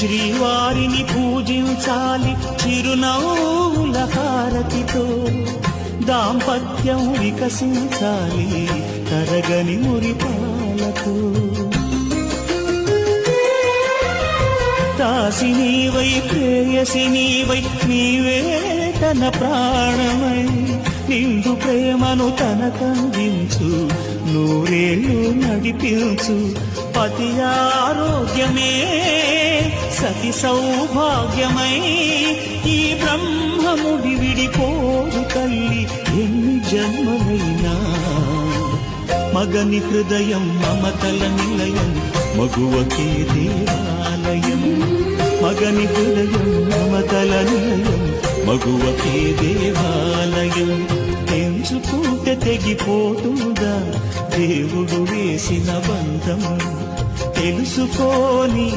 శ్రీవారిని పూజించాలి చిరునవ్వుల హారతితో, దాంపత్యం వికసించాలి తరగని మురిపాలతో. దాసి నీవై ప్రేయసి నీవై నీవే తన ప్రాణమై, నిండు ప్రేమను తనకందించు నూరేళ్ళు నడిపించు. పతి ఆరోగ్యమే సతి సౌభాగ్యమై, ఈ బ్రహ్మముడి విడిపోదు తల్లి ఎన్ని జన్మలైనా. మగని హృదయం మమతల నిలయం, మగువకే దేవాలయం. మగని హృదయం మమతల నిలయం, మగువకే దేవాలయం. ఎంచుకుంటే తెగిపోతుందా దేవుడు వేసిన బంధం, తెలుసుకోని